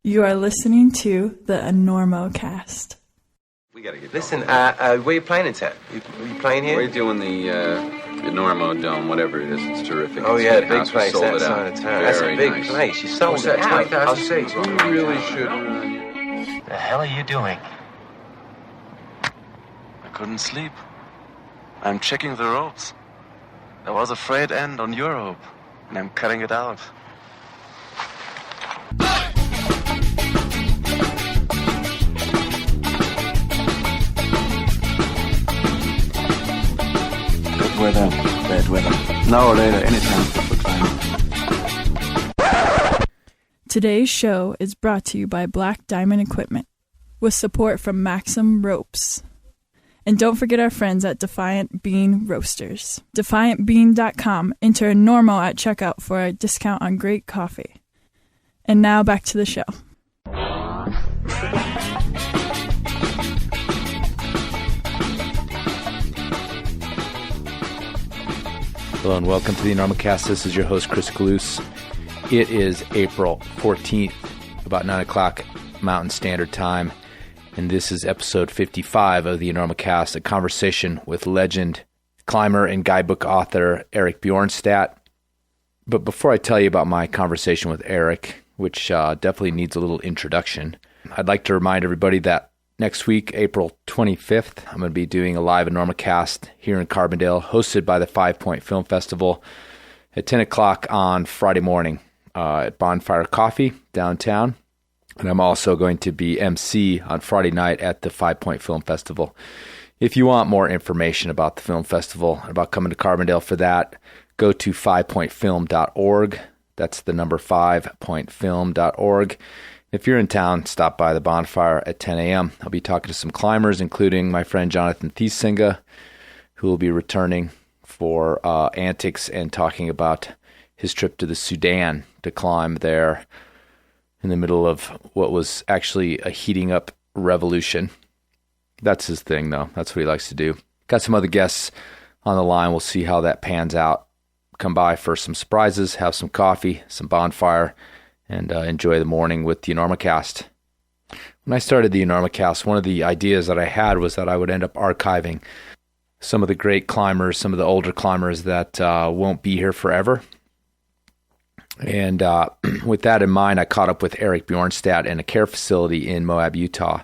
You are listening to the Enormocast. We gotta get Listen, where you playing in town? You playing here? We're doing the Enormo Dome, whatever it is. It's terrific. Oh, It's yeah, a big house. place We sold that it side out. of town. That's a Very big nice. place. You sold What's it that, out. 20,000 seats? You really should. The hell are you doing? I couldn't sleep. I'm checking the ropes. There was a frayed end on your rope, and I'm cutting it out. Good weather, bad weather. Now or later, anytime for climbing. Today's show is brought to you by Black Diamond Equipment, with support from Maxim Ropes. And don't forget our friends at Defiant Bean Roasters. DefiantBean.com. Enter Normo at checkout for a discount on great coffee. And now back to the show. Hello and welcome to the Enormocast. This is your host, Chris Kalous. It is April 14th, about 9 o'clock Mountain Standard Time, and this is episode 55 of the Enormocast, a conversation with legend, climber, and guidebook author Eric Bjornstad. But before I tell you about my conversation with Eric, which definitely needs a little introduction, I'd like to remind everybody that next week, April 25th, I'm going to be doing a live Enormocast here in Carbondale, hosted by the 5 Point Film Festival at 10 o'clock on Friday morning at Bonfire Coffee downtown. And I'm also going to be MC on Friday night at the 5 Point Film Festival. If you want more information about the film festival, about coming to Carbondale for that, go to 5pointfilm.org. That's the number 5pointfilm.org. If you're in town, stop by the bonfire at 10 a.m. I'll be talking to some climbers, including my friend Jonathan Thiesinga, who will be returning for antics and talking about his trip to the Sudan to climb there in the middle of what was actually a heating up revolution. That's his thing, though. That's what he likes to do. Got some other guests on the line. We'll see how that pans out. Come by for some surprises, have some coffee, some bonfire, and enjoy the morning with the Enormocast. When I started the Enormocast, one of the ideas that I had was that I would end up archiving some of the great climbers, some of the older climbers that won't be here forever. And with that in mind, I caught up with Eric Bjornstad in a care facility in Moab, Utah.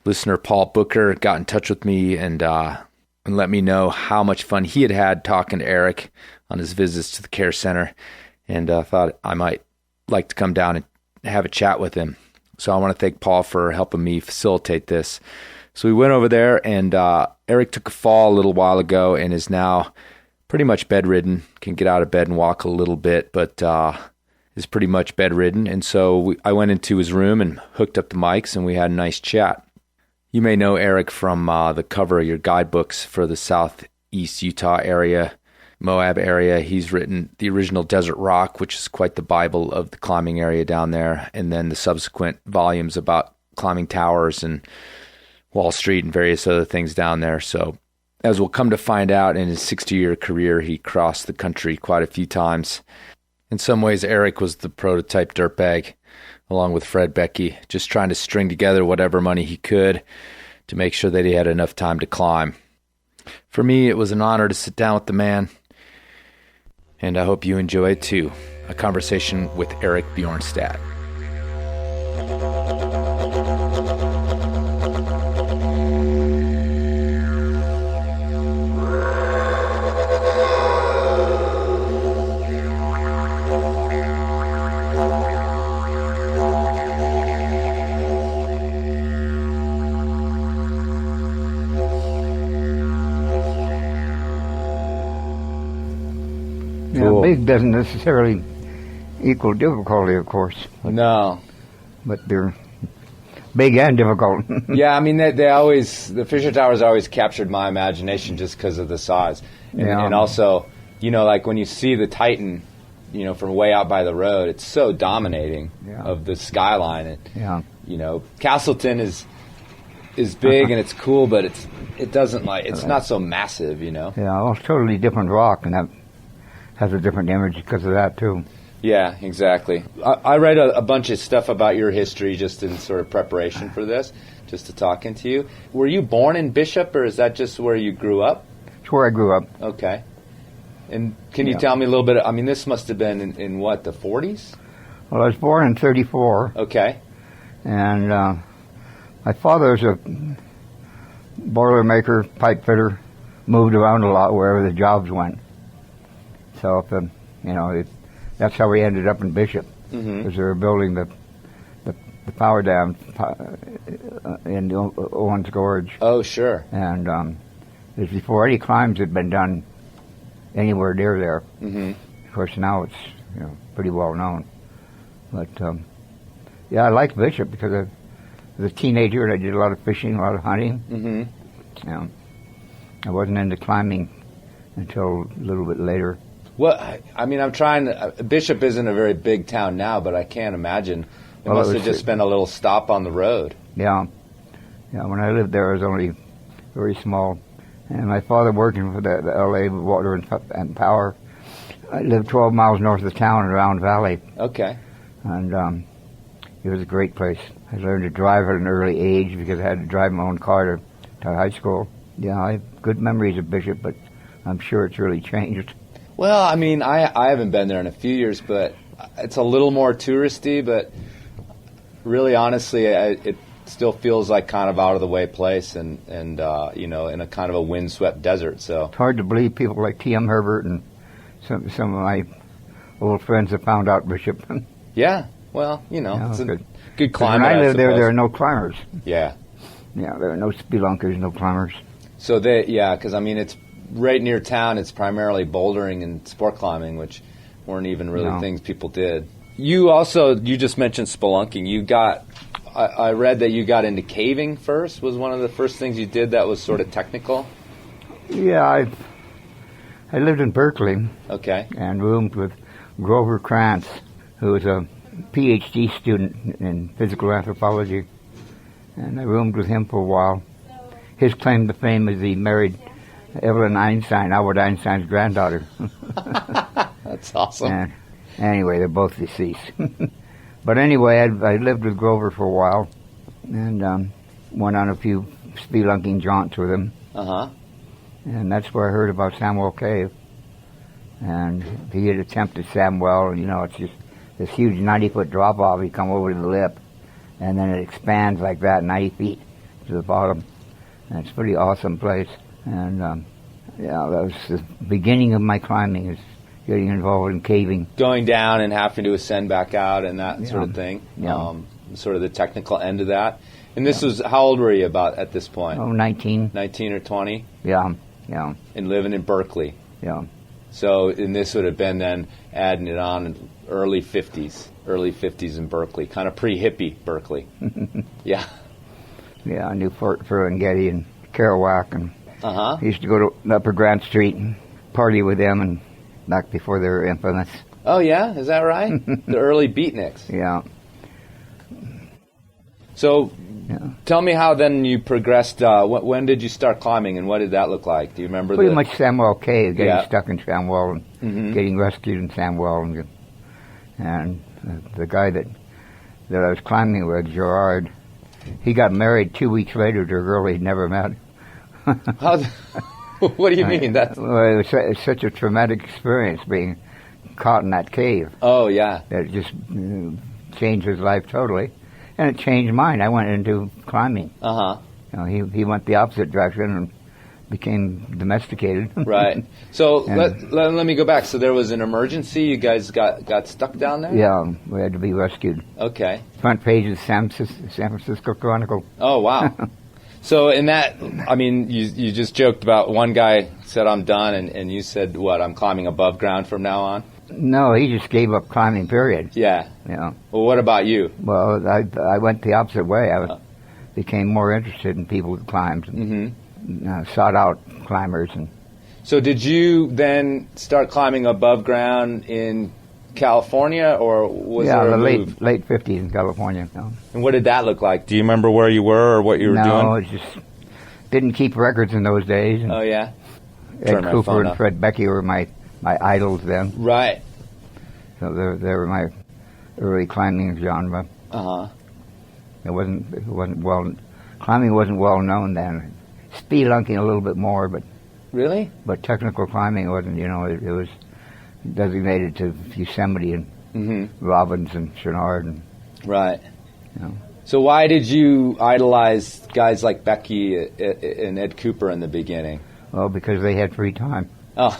Listener Paul Booker got in touch with me and let me know how much fun he had had talking to Eric on his visits to the care center, and thought I might like to come down and have a chat with him. So I want to thank Paul for helping me facilitate this. So we went over there, and Eric took a fall a little while ago and is now pretty much bedridden, can get out of bed and walk a little bit, but is pretty much bedridden. And so I went into his room and hooked up the mics, and we had a nice chat. You may know Eric from the cover of your guidebooks for the southeast Utah area, Moab area. He's written the original Desert Rock, which is quite the Bible of the climbing area down there, and then the subsequent volumes about climbing towers and Wall Street and various other things down there. So as we'll come to find out, in his 60-year career, he crossed the country quite a few times. In some ways, Eric was the prototype dirtbag, along with Fred Beckey, just trying to string together whatever money he could to make sure that he had enough time to climb. For me, it was an honor to sit down with the man, and I hope you enjoy it too. A conversation with Eric Bjornstad. Cool. Big doesn't necessarily equal difficulty, of course. No. But they're big and difficult. Yeah, I mean, they always, the Fisher Towers always captured my imagination just because of the size. And also, you know, like when you see the Titan, you know, from way out by the road, it's so dominating of the skyline. And, you know, Castleton is big and it's cool, but it doesn't it's not so massive, you know. Yeah, well, it's totally different rock, and that has a different image because of that too. Yeah, exactly. I read a bunch of stuff about your history just in sort of preparation for this, just to talking to you. Were you born in Bishop, or is that just where you grew up? It's where I grew up. Okay. And can you tell me a little bit, I mean, this must have been in what, the 40s? Well, I was born in 34. Okay. And my father was a boilermaker, pipe fitter, moved around a lot wherever the jobs went. So, that's how we ended up in Bishop, because they were building the power dam in Owens Gorge. Oh, sure. And it was before any climbs had been done anywhere near there. Mm-hmm. Of course, now it's pretty well known. But I liked Bishop because I was a teenager and I did a lot of fishing, a lot of hunting. Mm-hmm. I wasn't into climbing until a little bit later. Well, I mean, I'm trying to... Bishop isn't a very big town now, but I can't imagine. It must have just been a little stop on the road. Yeah. Yeah, when I lived there, it was only very small. And my father working for the L.A. Water and Power. I lived 12 miles north of the town in Round Valley. Okay. And it was a great place. I learned to drive at an early age because I had to drive my own car to high school. Yeah, I have good memories of Bishop, but I'm sure it's really changed. Well, I mean, I haven't been there in a few years, but it's a little more touristy, but really, honestly, it still feels like kind of out of the way place and in a kind of a windswept desert. So it's hard to believe people like T.M. Herbert and some of my old friends have found out Bishop. Yeah, well, it's a good climate. When I lived there are no climbers. Yeah. Yeah, there are no spelunkers, no climbers. So because I mean, it's right near town. It's primarily bouldering and sport climbing, which weren't even really things people did. You just mentioned spelunking. I read that you got into caving first. Was one of the first things you did that was sort of technical? Yeah, I lived in Berkeley. Okay. And roomed with Grover Krantz, who was a PhD student in physical anthropology. And I roomed with him for a while. His claim to fame is he married Evelyn Einstein, Albert Einstein's granddaughter. That's awesome. And anyway, they're both deceased. But anyway, I lived with Grover for a while and went on a few spelunking jaunts with him. Uh-huh. And that's where I heard about Samwell Cave. And he had attempted Samwell, and it's just this huge 90-foot drop-off. You come over to the lip, and then it expands like that, 90 feet to the bottom. And it's a pretty awesome place. And, that was the beginning of my climbing, is getting involved in caving. Going down and having to ascend back out and that sort of thing. Yeah. Sort of the technical end of that. And this was, how old were you about at this point? 19. 19 or 20? Yeah. And living in Berkeley. Yeah. So, and this would have been then adding it on in early 50s in Berkeley, kind of pre-hippie Berkeley. Yeah. Yeah, I knew Fort Ferlinghetti and Kerouac, and I used to go to Upper Grant Street and party with them, and back before they were infamous. Oh, yeah? Is that right? The early beatniks. Yeah. So, tell me how then you progressed. When did you start climbing, and what did that look like? Do you remember? Pretty much Samwell Cave, getting stuck in Samwell and getting rescued in Samwell. And the guy that I was climbing with, Gerard, he got married 2 weeks later to a girl he'd never met. What do you mean? Well, it was such a traumatic experience being caught in that cave. Oh, yeah. That it just changed his life totally. And it changed mine. I went into climbing. Uh-huh. He went the opposite direction and became domesticated. Right. So let me go back. So there was an emergency. You guys got stuck down there? Yeah, we had to be rescued. Okay. Front page of the San Francisco Chronicle. Oh, wow. So in that, I mean, you just joked about one guy said, I'm done, and you said, what, I'm climbing above ground from now on? No, he just gave up climbing, period. Yeah. Well, what about you? Well, I went the opposite way. I became more interested in people who climbed and sought out climbers. So did you then start climbing above ground in California, or was there a move? late 50s in California. And what did that look like? Do you remember where you were or what you were doing? No, it just didn't keep records in those days. Oh, yeah? Ed Cooper and Fred Beckey were my idols then. Right. So they were my early climbing genre. Climbing wasn't well known then. Spelunking a little bit more, but Really? But technical climbing wasn't. It was designated to Yosemite and Robbins and Chenard. And, right. So why did you idolize guys like Beckey and Ed Cooper in the beginning? Well, because they had free time. Oh.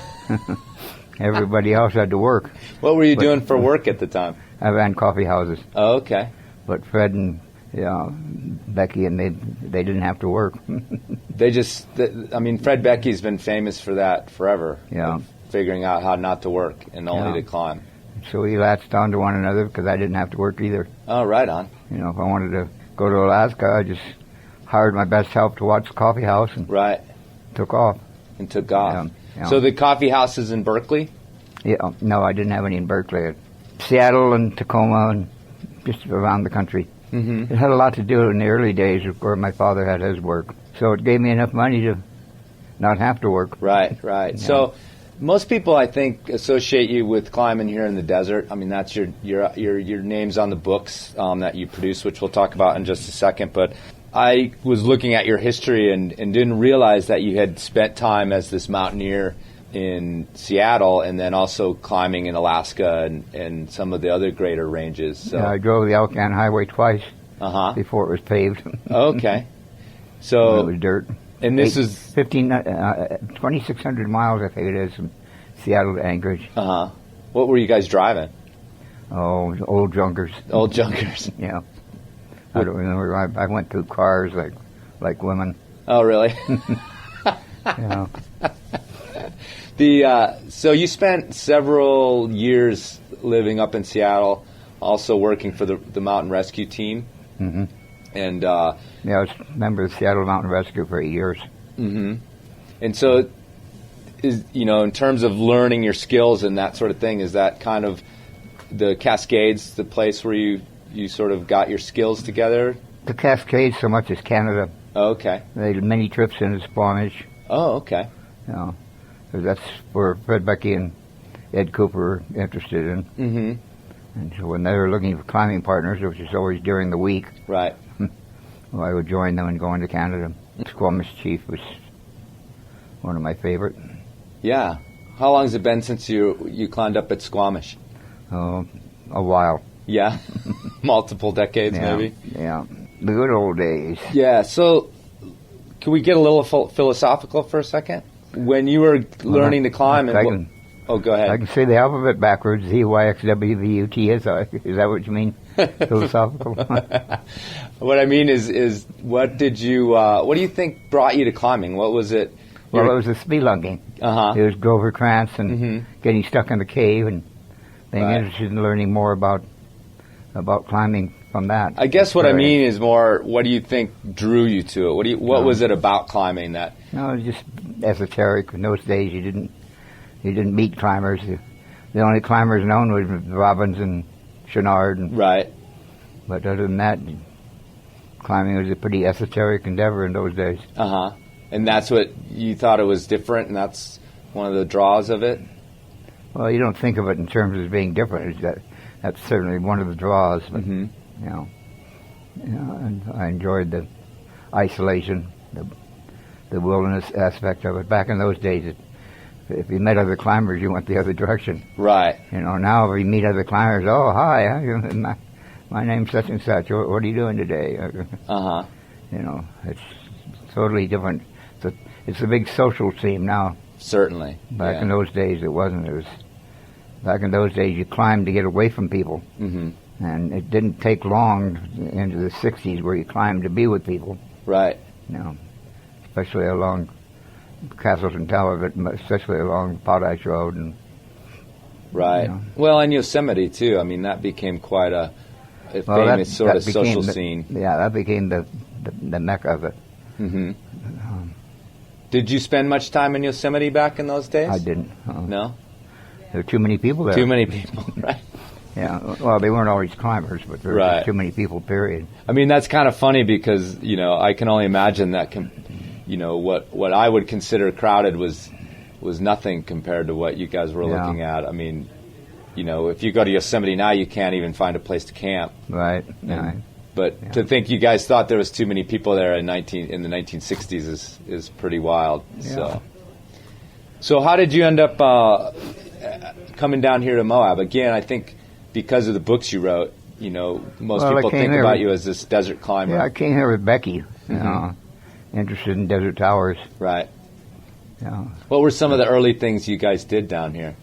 Everybody else had to work. What were you doing for work at the time? I ran coffee houses. Oh, okay. But Fred and Beckey and they didn't have to work. Fred Beckey's been famous for that forever. Yeah. Figuring out how not to work and only to climb. So we latched on to one another because I didn't have to work either. Oh, right on. If I wanted to go to Alaska, I just hired my best help to watch the coffee house and took off. And took off. Yeah. So the coffee house is in Berkeley? Yeah. No, I didn't have any in Berkeley. Seattle and Tacoma and just around the country. Mm-hmm. It had a lot to do in the early days where my father had his work. So it gave me enough money to not have to work. Right. Yeah. So most people, I think, associate you with climbing here in the desert. I mean, that's your name's on the books that you produce, which we'll talk about in just a second. But I was looking at your history and didn't realize that you had spent time as this mountaineer in Seattle and then also climbing in Alaska and some of the other greater ranges. So. Yeah, I drove the Alcan Highway twice before it was paved. Okay. So it was dirt. And this is 2,600 miles, I think it is, from Seattle to Anchorage. What were you guys driving? Oh, old junkers. Old junkers. Yeah. I don't remember. I went through cars like women. Oh, really? Yeah. So you spent several years living up in Seattle, also working for the mountain rescue team. Mm-hmm. And I was a member of the Seattle Mountain Rescue for 8 years. Mm-hmm. And so, in terms of learning your skills and that sort of thing, is that kind of the Cascades, the place where you sort of got your skills together? The Cascades so much as Canada. Oh, okay. They had many trips into Squamish. Oh, okay. Yeah. So that's where Fred Beckey and Ed Cooper were interested in. Mm-hmm. And so when they were looking for climbing partners, which is always during the week, right. Well, I would join them and go into Canada. Squamish Chief was one of my favorite. Yeah. How long has it been since you climbed up at Squamish? Oh, a while. Yeah? Multiple decades, maybe? Yeah. The good old days. Yeah. So can we get a little philosophical for a second? When you were learning to climb... go ahead. I can say the alphabet backwards, ZYXWVUT. Is that what you mean? Philosophical? What I mean is what do you think brought you to climbing? What was it? Well, it was the spelunking. It was Grover Krantz and getting stuck in the cave and being interested in learning more about climbing from that. I guess what I mean is more, what do you think drew you to it? What was it about climbing that? No, it was just esoteric. In those days, you didn't meet climbers. The only climbers known was Robbins and Chenard. Right. But other than that, climbing was a pretty esoteric endeavor in those days. And that's what you thought it was different, and that's one of the draws of it? Well, you don't think of it in terms of being different. That's certainly one of the draws. But, and I enjoyed the isolation, the wilderness aspect of it. Back in those days, if you met other climbers, you went the other direction. Right. Now if you meet other climbers, oh, hi, my name's such and such. What are you doing today? It's totally different. It's a big social scene now. Certainly. Back in those days, it wasn't. Back in those days, you climbed to get away from people. Mm-hmm. And it didn't take long into the 60s where you climbed to be with people. Right. Especially along Castleton Tower, but especially along Potash Road. Right. Well, and Yosemite, too. I mean, that became quite a famous sort of social scene. Yeah, that became the mecca of it. Mm-hmm. Did you spend much time in Yosemite back in those days? I didn't. No? There were too many people there. Too many people, right. Yeah, well, they weren't always climbers, but there were too many people, period. I mean, that's kind of funny because, I can only imagine that, what I would consider crowded was nothing compared to what you guys were looking at. I mean, if you go to Yosemite now, you can't even find a place to camp. Right. But to think you guys thought there was too many people there in the 1960s is pretty wild. Yeah. So how did you end up coming down here to Moab? Again, I think because of the books you wrote, most people think about you as this desert climber. Yeah, I came here with Beckey, interested in desert towers. Right. Yeah. What were some of the early things you guys did down here?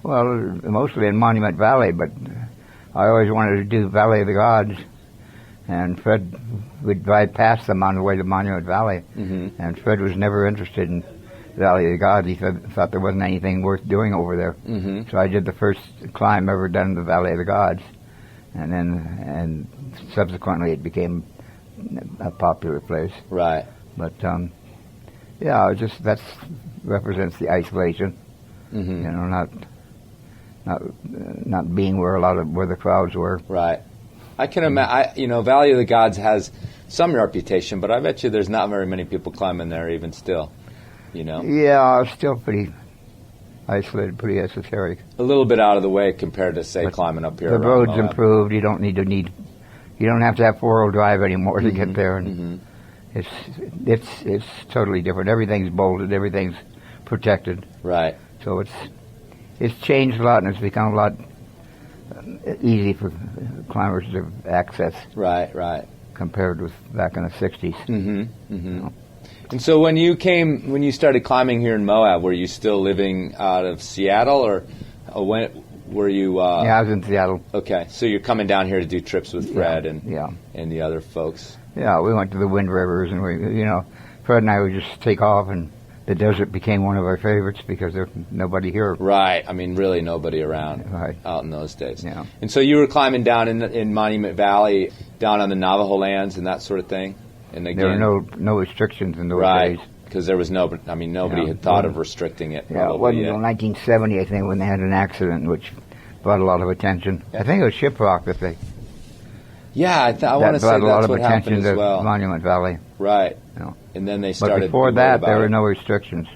Well, mostly in Monument Valley, but I always wanted to do Valley of the Gods. And Fred would drive past them on the way to Monument Valley. Mm-hmm. And Fred was never interested in Valley of the Gods. He thought there wasn't anything worth doing over there. Mm-hmm. So I did the first climb ever done in the Valley of the Gods. And subsequently it became a popular place. Right. But, that represents the isolation. Mm-hmm. Not being where the crowds were. Right. I can imagine. Valley of the Gods has some reputation, but I bet you there's not very many people climbing there even still. Yeah, it's still pretty isolated, pretty esoteric. A little bit out of the way compared to say climbing up here. The roads improved. You don't have to have 4-wheel drive anymore to get there, and it's totally different. Everything's bolted. Everything's protected. Right. So it's changed a lot, and it's become a lot easy for climbers to access. Right. Compared with back in the 60s. Mm-hmm. Mm-hmm. And so when you started climbing here in Moab, were you still living out of Seattle, or when were you? Yeah, I was in Seattle. Okay, so you're coming down here to do trips with Fred and the other folks. Yeah, we went to the Wind Rivers, and Fred and I would just take off, and the desert became one of our favorites because there's nobody here. Right. I mean, really nobody around out in those days. Yeah. And so you were climbing down in Monument Valley, down on the Navajo lands and that sort of thing? And again, there were no restrictions in those days. Because there was nobody had thought of restricting it. Yeah, it wasn't until 1970, I think, when they had an accident which brought a lot of attention. I think it was Shiprock that they... Yeah, I want to say that's what happened as well. Monument Valley. Right. And then they started... But before that, there were no restrictions.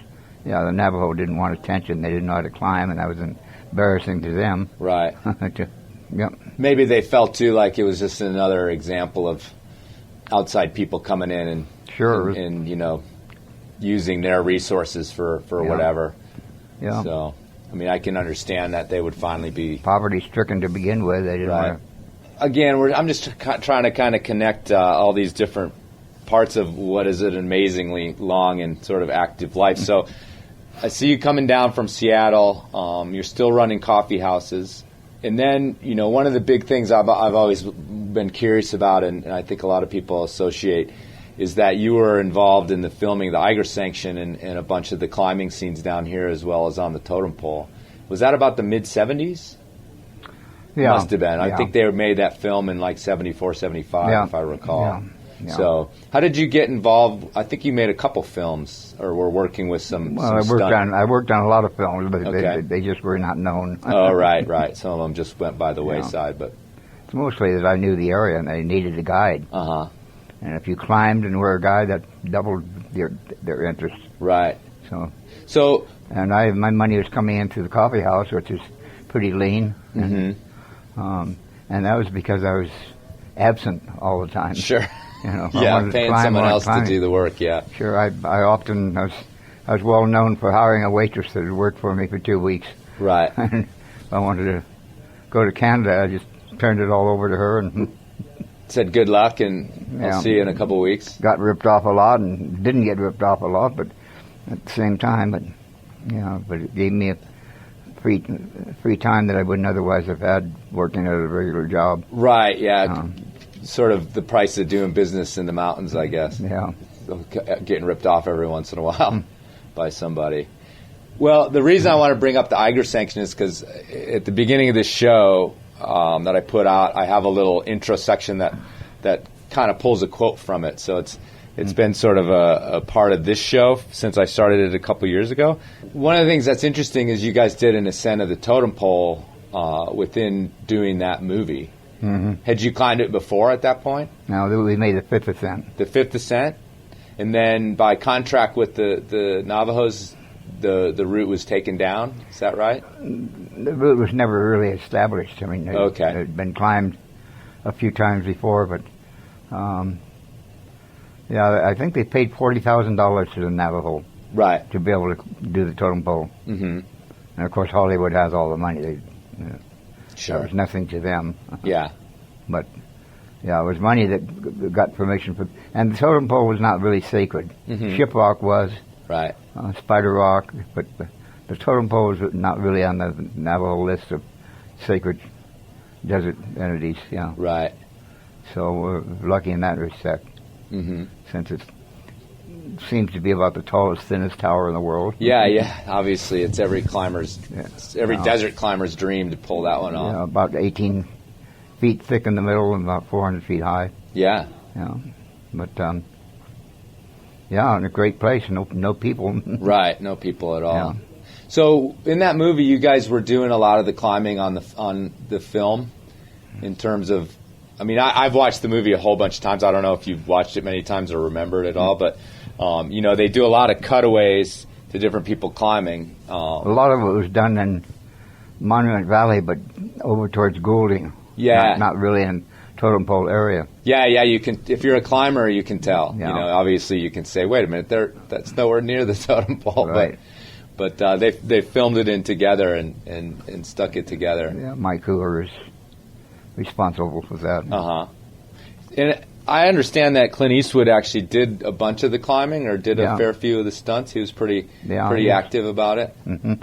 Yeah, the Navajo didn't want attention. They didn't know how to climb, and that was embarrassing to them. Right. Yep. Maybe they felt, too, like it was just another example of outside people coming in and using their resources for whatever. Yeah. So, I mean, I can understand that they would finally be... Poverty-stricken to begin with. They didn't want to... Again, I'm just trying to kind of connect all these different parts of what is an amazingly long and sort of active life. So I see you coming down from Seattle. You're still running coffee houses. And then, one of the big things I've always been curious about, and I think a lot of people associate, is that you were involved in the filming of the Eiger Sanction and a bunch of the climbing scenes down here as well as on the totem pole. Was that about the mid-'70s? Yeah. Must have been. I think they made that film in like 74, 75, if I recall. Yeah. So how did you get involved? I think you made a couple films or were working with some I worked on a lot of films, but they just were not known. Oh, right. Some of them just went by the wayside. But it's mostly that I knew the area and they needed a guide. Uh-huh. And if you climbed and were a guide, that doubled their interest. Right. So and my money was coming in through the coffee house, which is pretty lean. Mm-hmm. And that was because I was absent all the time. Sure. Paying someone else to do the work. Yeah. Sure. I was well known for hiring a waitress that had worked for me for 2 weeks. Right. And if I wanted to go to Canada, I just turned it all over to her and said good luck, and I'll see you in a couple of weeks. Got ripped off a lot, and didn't get ripped off a lot, but at the same time, but it gave me a free time that I wouldn't otherwise have had working at a regular job. Right, yeah. Sort of the price of doing business in the mountains, I guess. Yeah. Getting ripped off every once in a while by somebody. Well, the reason I want to bring up the Eiger Sanction is because at the beginning of this show that I put out, I have a little intro section that kind of pulls a quote from it. So it's been sort of a part of this show since I started it a couple years ago. One of the things that's interesting is you guys did an ascent of the totem pole within doing that movie. Mm-hmm. Had you climbed it before at that point? No, we made the fifth ascent. The fifth ascent? And then by contract with the Navajos, the route was taken down. Is that right? The route was never really established. I mean, it had been climbed a few times before, but I think they paid $40,000 to the Navajo, right, to be able to do the totem pole. Mm-hmm. And of course, Hollywood has all the money. Sure, there was nothing to them. Yeah, but it was money that got permission for. And the totem pole was not really sacred. Mm-hmm. Shiprock was, right, Spider Rock, but the totem pole was not really on the Navajo list of sacred desert entities. Yeah, right. So we're lucky in that respect, mm-hmm. since it seems to be about the tallest, thinnest tower in the world. Yeah. Obviously, it's every desert climber's dream to pull that one off. Yeah, about 18 feet thick in the middle and about 400 feet high. Yeah. Yeah, but in a great place, no people. Right, no people at all. Yeah. So in that movie, you guys were doing a lot of the climbing on the film, in terms of. I mean, I've watched the movie a whole bunch of times. I don't know if you've watched it many times or remember it at all, but they do a lot of cutaways to different people climbing. A lot of it was done in Monument Valley, but over towards Goulding. Yeah, not really in totem pole area. Yeah. You can, if you're a climber, you can tell. Yeah. Obviously, you can say, "Wait a minute, that's nowhere near the totem pole." Right. But they filmed it in together and stuck it together. Yeah, Mike Hoover is responsible for that. And I understand that Clint Eastwood actually did a bunch of the climbing, or did a fair few of the stunts. He was pretty active about it. Mm-hmm.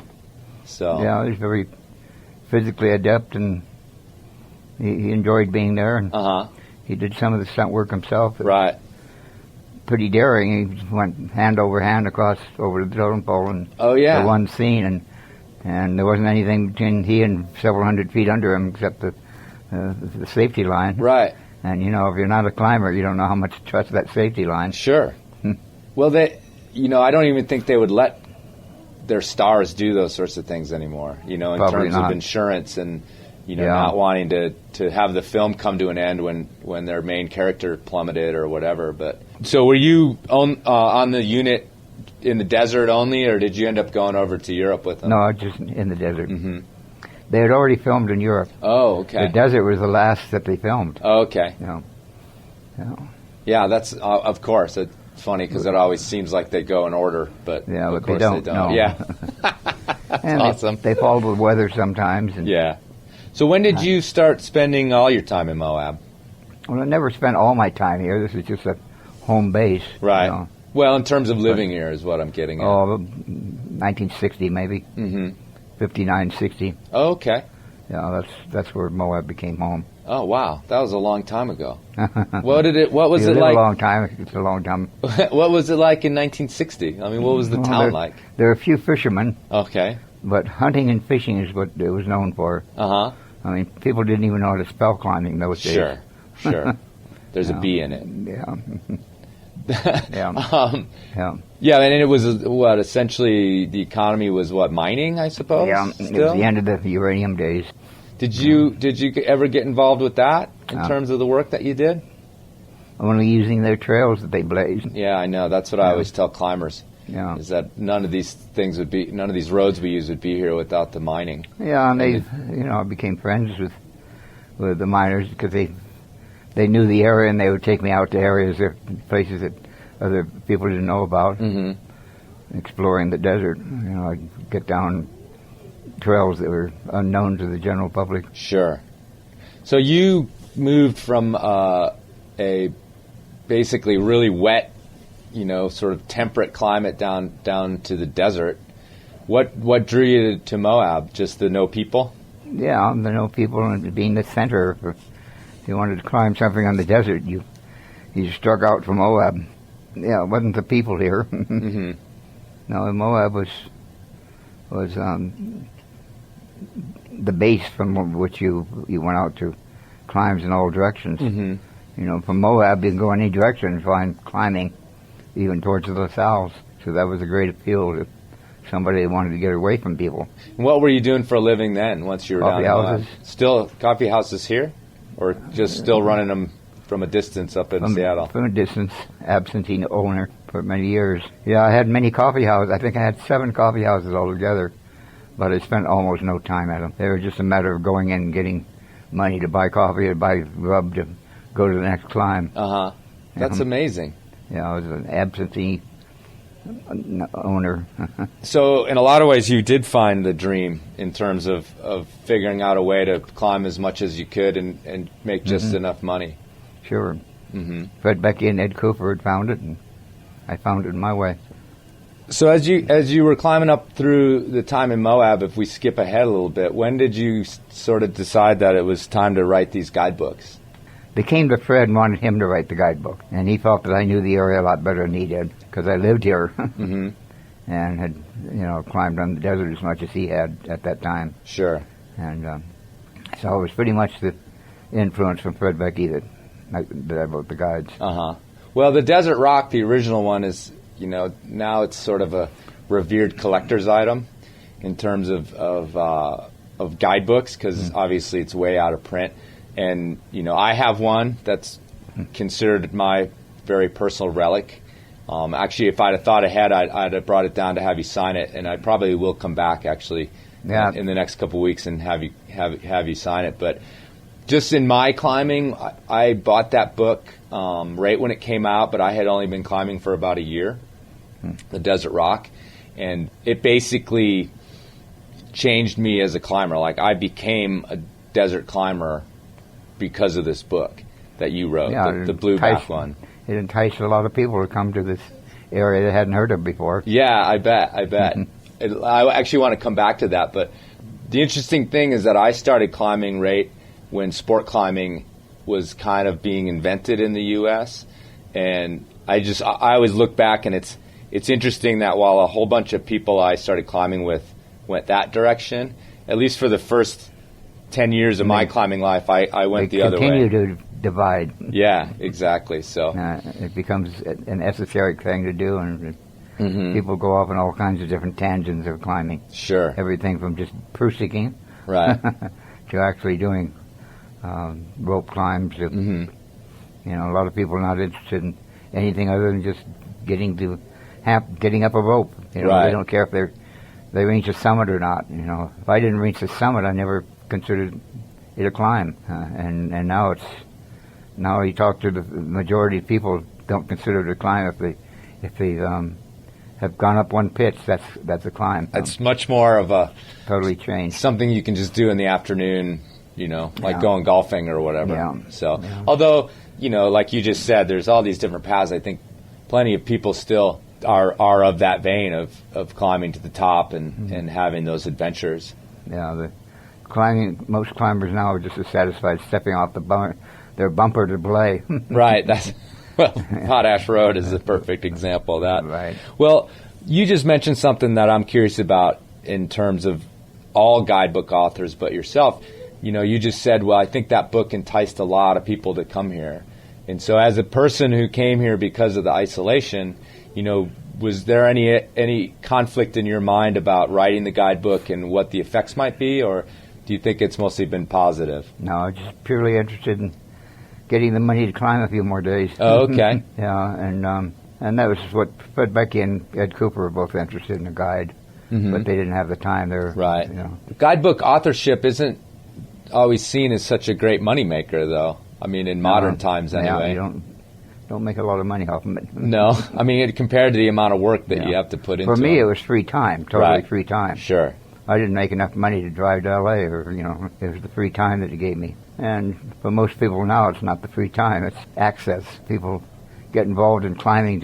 So he's very physically adept, and he enjoyed being there. And he did some of the stunt work himself. Right. Pretty daring. He went hand over hand across over the totem pole, and the one scene, and there wasn't anything between he and several hundred feet under him except the safety line. Right. And, if you're not a climber, you don't know how much to trust that safety line. Sure. Well, I don't even think they would let their stars do those sorts of things anymore, in Probably terms not. of insurance and, not wanting to have the film come to an end when their main character plummeted or whatever. But so were you on the unit in the desert only, or did you end up going over to Europe with them? No, just in the desert. Mm-hmm. They had already filmed in Europe. Oh, okay. The desert was the last that they filmed. Oh, okay. Yeah, that's of course. It's funny because it always seems like they go in order, but of course they don't. No. Yeah. That's and awesome. They follow the weather sometimes. And So when did you start spending all your time in Moab? Well, I never spent all my time here. This is just a home base. Right. Well, in terms of living here is what I'm getting at. 1960 maybe. Mm-hmm. 59, 60. Oh, okay. Yeah, that's where Moab became home. Oh, wow. That was a long time ago. What was it like? A long time. It's a long time. What was it like in 1960? I mean, what was the town like? There are a few fishermen. Okay. But hunting and fishing is what it was known for. Uh-huh. I mean, people didn't even know how to spell climbing those days. Sure. There's a B in it. Yeah, and it was essentially the economy was mining, I suppose. Yeah, still? It was the end of the uranium days. Did you ever get involved with that in terms of the work that you did? Only using their trails that they blazed. Yeah, I know. That's what I always tell climbers. Yeah, is that none of these roads we use would be here without the mining. Yeah, and I became friends with the miners because they knew the area, and they would take me out to places that other people didn't know about. Mm-hmm. Exploring the desert, I'd get down trails that were unknown to the general public. Sure. So you moved from a basically really wet, sort of temperate climate down to the desert. What drew you to Moab? Just the no people? Yeah, the no people, and being the center. If you wanted to climb something on the desert, you struck out from Moab. Yeah, it wasn't the people here. Mm-hmm. No, Moab was the base from which you went out to climbs in all directions. Mm-hmm. From Moab you can go any direction and find climbing, even towards the LaSalle's. So that was a great appeal to somebody that wanted to get away from people. What were you doing for a living then? Once you were coffee down houses. Still coffee houses here, or just still running them? from a distance up in Seattle. From a distance, absentee owner for many years. Yeah, I had many coffee houses. I think I had 7 coffee houses altogether, but I spent almost no time at them. They were just a matter of going in and getting money to buy coffee or buy rub to go to the next climb. That's amazing. Yeah, I was an absentee owner. So in a lot of ways you did find the dream in terms of figuring out a way to climb as much as you could and make just enough money. Sure. Fred Beckey and Ed Cooper had found it, and I found it my way. So as you were climbing up through the time in Moab, if we skip ahead a little bit, when did you sort of decide that it was time to write these guidebooks? They came to Fred and wanted him to write the guidebook, and he felt that I knew the area a lot better than he did because I lived here and had, climbed on the desert as much as he had at that time. Sure. And so it was pretty much the influence from Fred Beckey that I wrote the guides. Well, the Desert Rock, the original one, is now it's sort of a revered collector's item in terms of guidebooks because obviously it's way out of print. And, I have one that's considered my very personal relic. Actually, if I'd have thought ahead, I'd have brought it down to have you sign it, and I probably will come back, actually, in the next couple of weeks and have you sign it. But just in my climbing, I bought that book right when it came out, but I had only been climbing for about a year, the Desert Rock, and it basically changed me as a climber. Like, I became a desert climber because of this book that you wrote, the blueback one. It enticed a lot of people to come to this area they hadn't heard of before. Yeah, I bet. I actually want to come back to that, but the interesting thing is that I started climbing right when sport climbing was kind of being invented in the U.S., and I always look back, and it's interesting that while a whole bunch of people I started climbing with went that direction, at least for the first 10 years of my climbing life, I went the other way. They continue to divide. Yeah, exactly. So it becomes an esoteric thing to do, and people go off on all kinds of different tangents of climbing. Sure. Everything from just prusicking to actually doing rope climbs. A lot of people are not interested in anything other than just getting up a rope. They don't care if they reach a summit or not. If I didn't reach the summit, I never considered it a climb, and now you talk to the majority of people don't consider it a climb if they have gone up one pitch. That's a climb. It's much more of a totally changed something you can just do in the afternoon, like going golfing or whatever. Although like you just said, there's all these different paths. I think plenty of people still are of that vein of climbing to the top and having those adventures. Most climbers now are just as satisfied stepping off their bumper to play. Right. Potash Road is a perfect example of that. Right. Well, you just mentioned something that I'm curious about in terms of all guidebook authors, but yourself. You just said, well, I think that book enticed a lot of people to come here. And so as a person who came here because of the isolation, was there any conflict in your mind about writing the guidebook and what the effects might be, or do you think it's mostly been positive? No, I'm just purely interested in getting the money to climb a few more days. Oh, okay. And that was what Fred Beckey and Ed Cooper were both interested in a guide, but they didn't have the time. Right. Guidebook authorship isn't always seen as such a great moneymaker, though. I mean, in modern times, anyway. Yeah, you don't make a lot of money off of it. No, I mean, compared to the amount of work that you have to put into it. For me, it was free time, totally free time. Sure. I didn't make enough money to drive to L.A., or, it was the free time that it gave me. And for most people now, it's not the free time, it's access. People get involved in climbing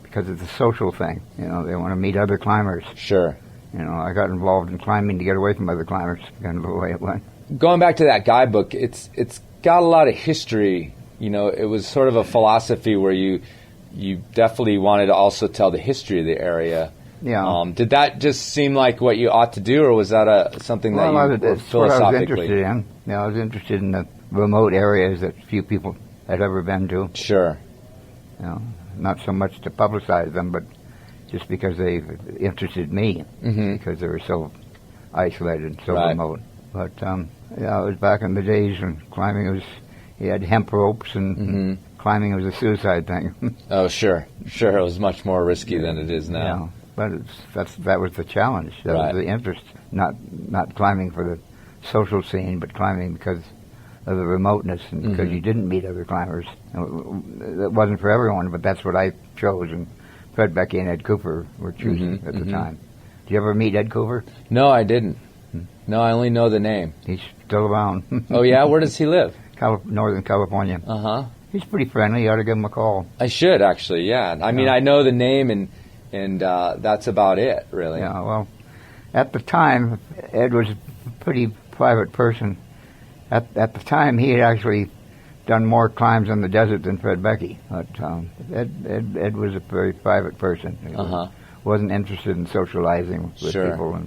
because it's a social thing. They want to meet other climbers. Sure. I got involved in climbing to get away from other climbers, kind of the way it went. Going back to that guidebook, it's got a lot of history. It was sort of a philosophy where you definitely wanted to also tell the history of the area. Yeah. Did that just seem like what you ought to do, or was that something that you philosophically? What I was interested in. I was interested in the remote areas that few people had ever been to. Sure. Not so much to publicize them, but just because they interested me, because they were so isolated, so remote. But it was back in the days when climbing was he had hemp ropes, and climbing was a suicide thing. Oh, sure. It was much more risky than it is now. Yeah, but that was the challenge. That was the interest. Not climbing for the social scene, but climbing because of the remoteness and because you didn't meet other climbers. It wasn't for everyone, but that's what I chose. And Fred Beckey and Ed Cooper were choosing at the time. Did you ever meet Ed Cooper? No, I didn't. No, I only know the name. He's still around. Oh, yeah? Where does he live? Northern California. Uh-huh. He's pretty friendly. You ought to give him a call. I should, actually, yeah. I mean, I know the name, and that's about it, really. Yeah, well, at the time, Ed was a pretty private person. At the time, he had actually done more climbs in the desert than Fred Beckey. But Ed was a very private person. He wasn't interested in socializing with people,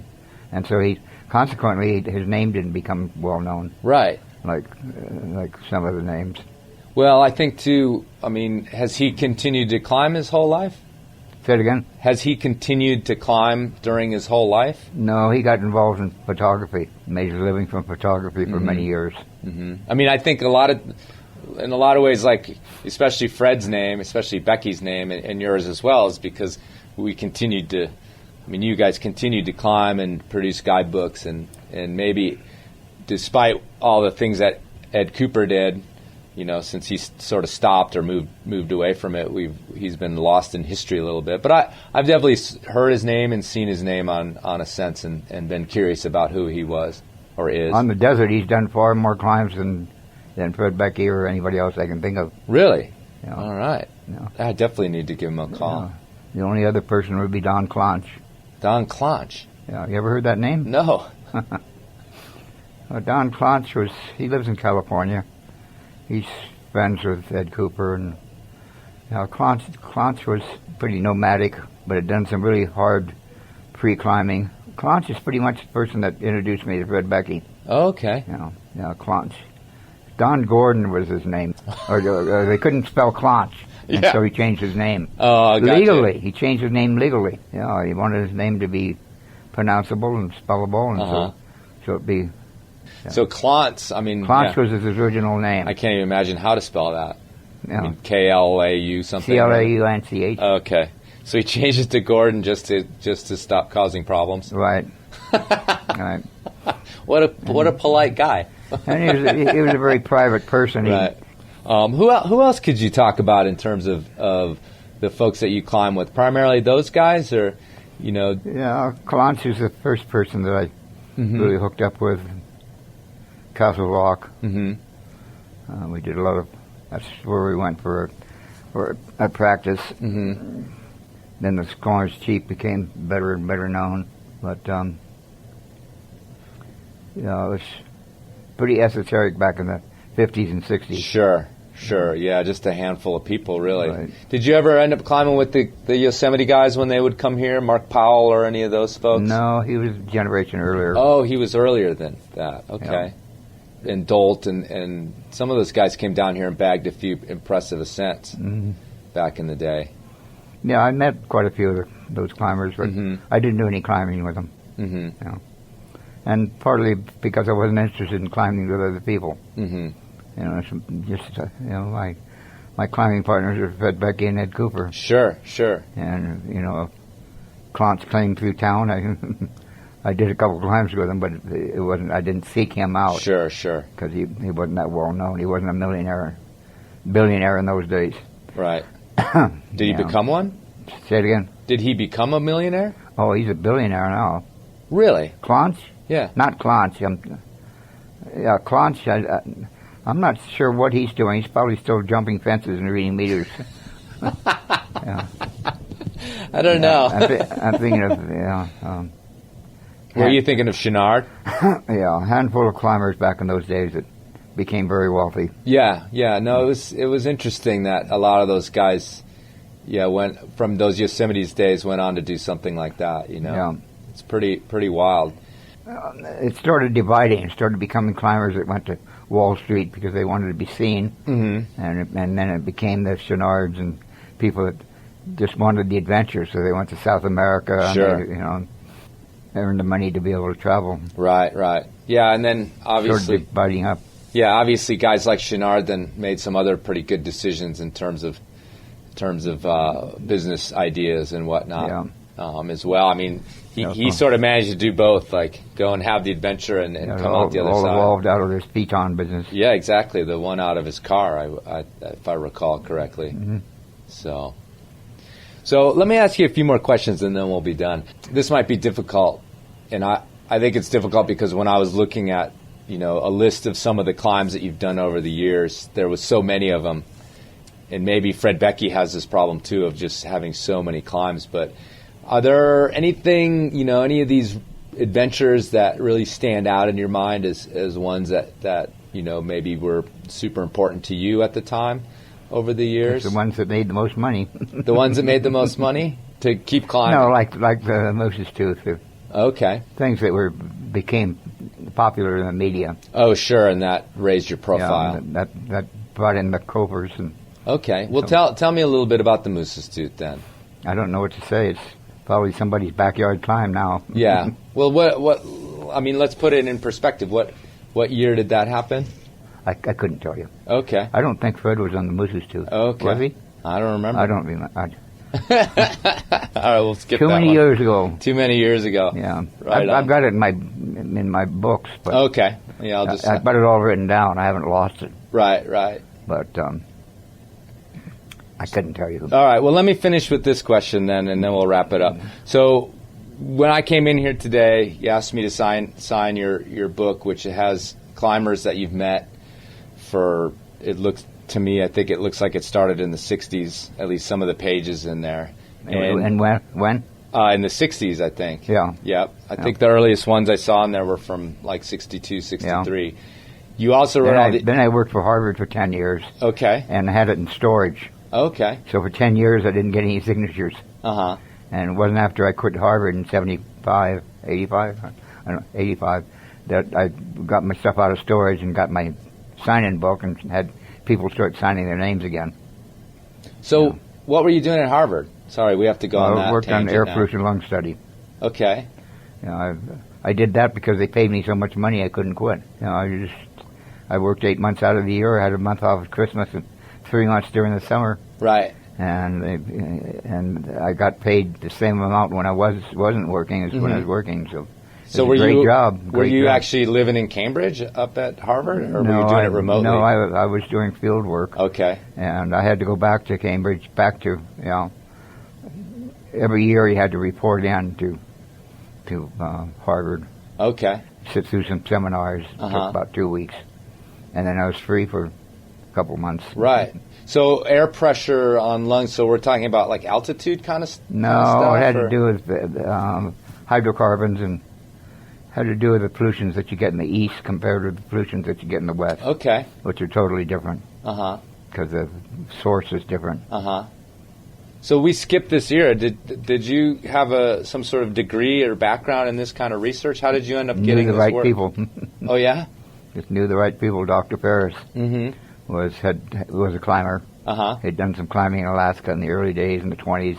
and so consequently his name didn't become well known. Right. Like some of the names. Well, I think too. I mean, has he continued to climb his whole life? Say it again? Has he continued to climb during his whole life? No, he got involved in photography. Made his living from photography for many years. I mean, I think in a lot of ways, like especially Fred's name, especially Becky's name, and yours as well, is because we continued to. I mean, you guys continued to climb and produce guidebooks, and maybe despite all the things that Ed Cooper did, you know, since he sort of stopped or moved away from it, he's been lost in history a little bit. But I've definitely heard his name and seen his name on a sense, and been curious about who he was or is. On the desert, he's done far more climbs than Fred Beckey or anybody else I can think of. Really? Yeah. All right. Yeah. I definitely need to give him a call. Yeah. The only other person would be Don Clonch. Don Clonch? Yeah, you ever heard that name? No. Don Clonch he lives in California. He's friends with Ed Cooper, and Clonch was pretty nomadic, but had done some really hard pre-climbing. Clonch is pretty much the person that introduced me to Fred Beckey. Oh, okay. Clonch. Don Gordon was his name, or they couldn't spell Clonch, and so he changed his name. Oh, gotcha. Legally, he changed his name legally. Yeah, he wanted his name to be pronounceable and spellable, and so it'd be. Yeah. So Clonch, I mean... Clonch was his original name. I can't even imagine how to spell that. Yeah. I mean, K-L-A-U something? C-L-A-U-N-C-H. Okay. So he changed it to Gordon just to stop causing problems? Right. Right. What a polite guy. And he was a very private person. Right. Who else could you talk about in terms of the folks that you climb with? Primarily those guys, or, you know... Yeah, Clonch was the first person that I really hooked up with. Castle Rock. We did a lot of. That's where we went for a practice. Then the Scorner's Chief became better and better known, but it was pretty esoteric back in the 50s and 60s. Sure. Yeah, just a handful of people, really. Right. Did you ever end up climbing with the Yosemite guys when they would come here, Mark Powell or any of those folks? No, he was a generation earlier. Oh, he was earlier than that. Okay. Yeah. And Dolt and some of those guys came down here and bagged a few impressive ascents back in the day. Yeah, I met quite a few of those climbers, but I didn't do any climbing with them. You know. And partly because I wasn't interested in climbing with other people. You know, my climbing partners are Fred Beckey and Ed Cooper. Sure. And you know, Clonch came through town. I did a couple climbs with him, but it wasn't. I didn't seek him out. Sure. Because he wasn't that well known. He wasn't a billionaire in those days. Right. Did he become one? Say it again. Did he become a millionaire? Oh, he's a billionaire now. Really? Clonch? Yeah. Not Clonch. Clonch. I'm not sure what he's doing. He's probably still jumping fences and reading meters. Yeah. I don't know. I'm thinking of Were you thinking of Chenard? Yeah, a handful of climbers back in those days that became very wealthy. Yeah. No, it was interesting that a lot of those guys, went from those Yosemite's days went on to do something like that. You know, yeah. It's pretty wild. It started dividing. It started becoming climbers that went to Wall Street because they wanted to be seen, and then it became the Chenards and people that just wanted the adventure, so they went to South America. Sure. And they, earned the money to be able to travel. Right. Yeah, and then obviously started dividing up. Yeah, obviously guys like Chenard then made some other pretty good decisions in terms of business ideas and whatnot as well. I mean, he sort of managed to do both, like go and have the adventure and come out the other all side. All evolved out of this piton business. Yeah, exactly. The one out of his car, if I recall correctly. Mm-hmm. So let me ask you a few more questions and then we'll be done. This might be difficult, and I think it's difficult because when I was looking at a list of some of the climbs that you've done over the years, there was so many of them. And maybe Fred Beckey has this problem too of just having so many climbs. But are there anything, any of these adventures that really stand out in your mind as ones that maybe were super important to you at the time over the years? It's the ones that made the most money. The ones that made the most money to keep climbing? No, like the Moose's Tooth. Okay. Things that became popular in the media. Oh, sure, and that raised your profile. Yeah, that brought in the Covers and. Okay. Well, tell me a little bit about the Moose's Tooth then. I don't know what to say. It's probably somebody's backyard climb now. Yeah. Well, what? I mean, let's put it in perspective. What year did that happen? I couldn't tell you. Okay. I don't think Fred was on the Moose's Tooth. Okay. Was he? I don't remember. I don't remember. All right, we'll skip that Too many years ago. Too many years ago. Yeah. Right. I've got it in my books. But okay. Yeah, I've got it all written down. I haven't lost it. Right. But I couldn't tell you. All right. Well, let me finish with this question then, and then we'll wrap it up. So, when I came in here today, you asked me to sign your book, which has climbers that you've met for. It looks to me, I think it looks like it started in the '60s. At least some of the pages in there. And when? In the '60s, I think. Yeah. Yep. I think the earliest ones I saw in there were from like '62, '63. Yeah. You also wrote Then I worked for Harvard for 10 years. Okay. And had it in storage. Okay. So for 10 years I didn't get any signatures. Uh-huh. And it wasn't after I quit Harvard in 85, that I got my stuff out of storage and got my sign-in book and had people start signing their names again. So what were you doing at Harvard? Sorry, we have to go on that. I worked on air now. pollution lung study. Okay. I did that because they paid me so much money I couldn't quit. I worked 8 months out of the year. I had a month off at Christmas and 3 months during the summer. Right. And I got paid the same amount when I wasn't working as when I was working. So were great you job. Were you actually living in Cambridge up at Harvard, or no, were you doing it remotely? No, I was doing field work. Okay. And I had to go back to Cambridge, every year you had to report in to Harvard. Okay. Sit through some seminars. It took about 2 weeks. And then I was free for a couple months. Right. So air pressure on lungs, so we're talking about like altitude kind of stuff? No, it had to do with hydrocarbons and had to do with the pollutions that you get in the east compared to the pollutions that you get in the west. Okay. Which are totally different. Uh-huh. Because the source is different. Uh-huh. So we skipped this era. Did you have some sort of degree or background in this kind of research? How did you end up getting the this right work? people. Oh, yeah? Just knew the right people. Dr. Ferris was a climber. Uh-huh. He'd done some climbing in Alaska in the early days in the 20s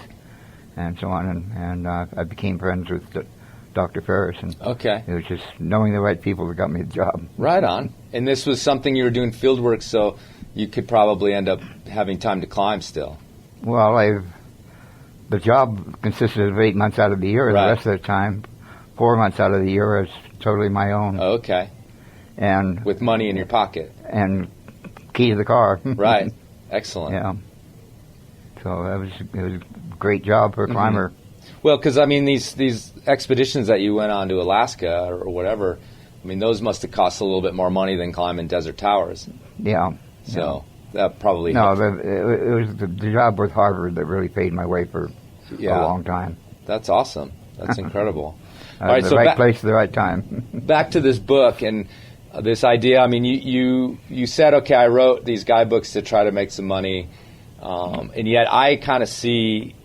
and so on. And I became friends with Dr. Ferris. And okay. It was just knowing the right people that got me the job. Right on. And this was something you were doing field work, so you could probably end up having time to climb still. Well, the job consisted of 8 months out of the year. Right. The rest of the time, 4 months out of the year was totally my own. Okay. And with money in your pocket. And key to the car. Right. Excellent. Yeah. So it was a great job for a climber. Well, because, I mean, these expeditions that you went on to Alaska or whatever, I mean, those must have cost a little bit more money than climbing desert towers. Yeah. So that probably it was the job with Harvard that really paid my way for a long time. That's awesome. That's incredible. All right, the right place at the right time. Back to this book and this idea. I mean, you said, okay, I wrote these guidebooks to try to make some money, and yet I kind of see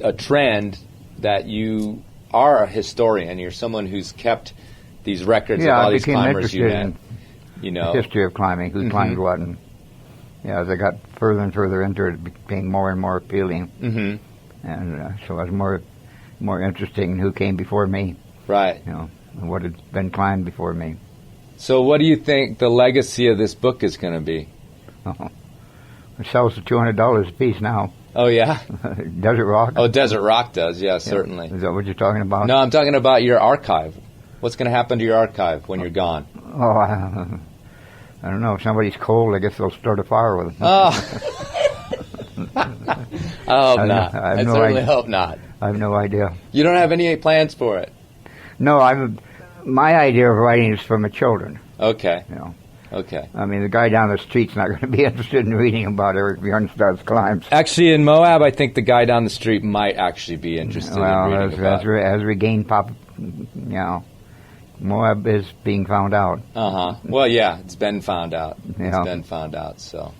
a trend that you are a historian. You're someone who's kept these records of all these climbers you met. The history of climbing, who climbed what, and as I got further and further into it, it became more and more appealing. Mm-hmm. And so I was more interesting in who came before me. Right. And what had been climbed before me. So what do you think the legacy of this book is going to be? It sells for $200 a piece now. Oh, yeah? Desert Rock? Oh, Desert Rock does, yeah, certainly. Is that what you're talking about? No, I'm talking about your archive. What's going to happen to your archive when you're gone? Oh, I don't know. If somebody's cold, I guess they'll start a fire with them. Oh. I hope not. I certainly hope not. I have no idea. You don't have any plans for it? No, my idea of writing is for my children. Okay. You know. Okay. I mean, the guy down the street's not going to be interested in reading about Eric Bjornstad's climbs. Actually, in Moab, I think the guy down the street might actually be interested in reading about it. As regained Moab is being found out. Well, yeah, it's been found out. Yeah. It's been found out. So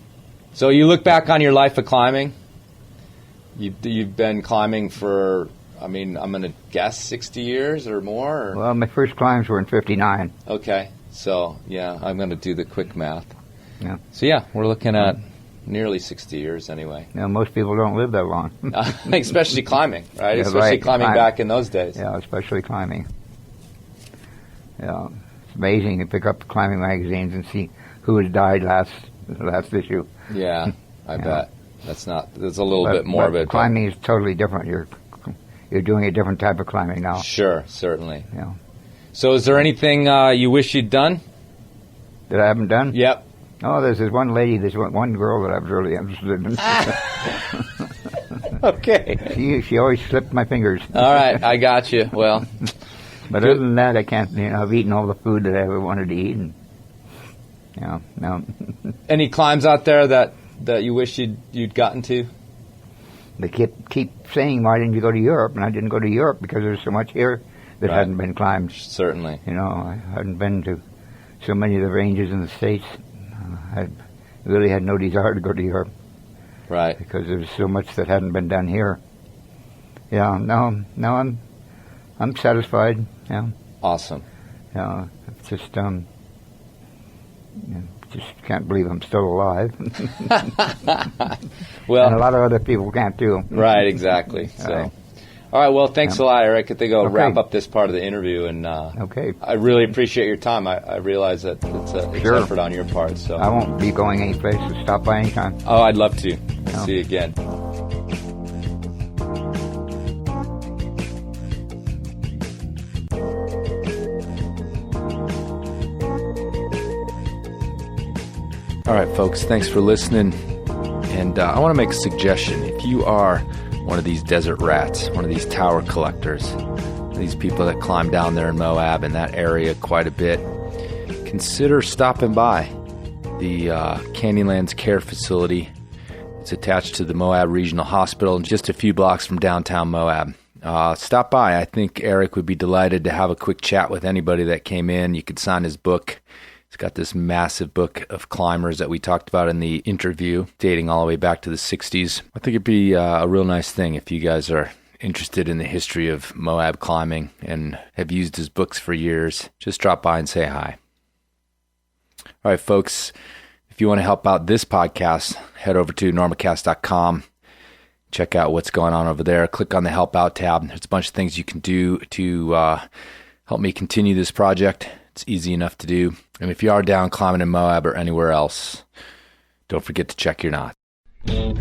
you look back on your life of climbing. You've been climbing for, I mean, I'm going to guess 60 years or more. Or? Well, my first climbs were in '59. Okay. So, yeah, I'm going to do the quick math. Yeah. So, yeah, we're looking at nearly 60 years anyway. You know, most people don't live that long. Especially climbing, right? Yeah, especially climbing back in those days. Yeah, especially climbing. Yeah, it's amazing to pick up climbing magazines and see who has died last issue. Yeah, I bet. There's a little bit morbid. But climbing is totally different. You're doing a different type of climbing now. Sure, certainly. Yeah. So is there anything you wish you'd done? That I haven't done? Yep. Oh, there's this one lady, one girl that I was really interested in. Okay. She always slipped my fingers. All right, I got you. Well. But other than that, I can't, I've eaten all the food that I ever wanted to eat. And, no. Any climbs out there that you wish you'd gotten to? They keep saying, why didn't you go to Europe? And I didn't go to Europe because there's so much here that hadn't been climbed. Certainly. I hadn't been to so many of the ranges in the States. I really had no desire to go to Europe. Right. Because there's so much that hadn't been done here. Yeah, no, I'm satisfied. Yeah. Awesome. Yeah, just can't believe I'm still alive. Well, and a lot of other people can't too. Right, exactly. So, all right. Well, thanks a lot, Eric. I think I'll wrap up this part of the interview. And I really appreciate your time. I realize that it's effort on your part. So I won't be going any place. So stop by anytime. Oh, I'd love to. See you again. All right, folks, thanks for listening. And I want to make a suggestion. If you are one of these desert rats, one of these tower collectors, these people that climb down there in Moab in that area quite a bit, consider stopping by the Canyonlands Care Facility. It's attached to the Moab Regional Hospital, just a few blocks from downtown Moab. Stop by. I think Eric would be delighted to have a quick chat with anybody that came in. You could sign his book. He's got this massive book of climbers that we talked about in the interview, dating all the way back to the 60s. I think it'd be a real nice thing if you guys are interested in the history of Moab climbing and have used his books for years. Just drop by and say hi. All right, folks, if you want to help out this podcast, head over to enormocast.com. Check out what's going on over there. Click on the Help Out tab. There's a bunch of things you can do to help me continue this project. It's easy enough to do. And if you are down climbing in Moab or anywhere else, don't forget to check your knots. You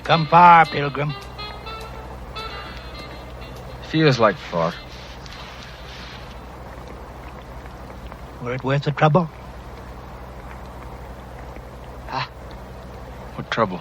come far, pilgrim. Feels like far. Were it worth the trouble? What trouble?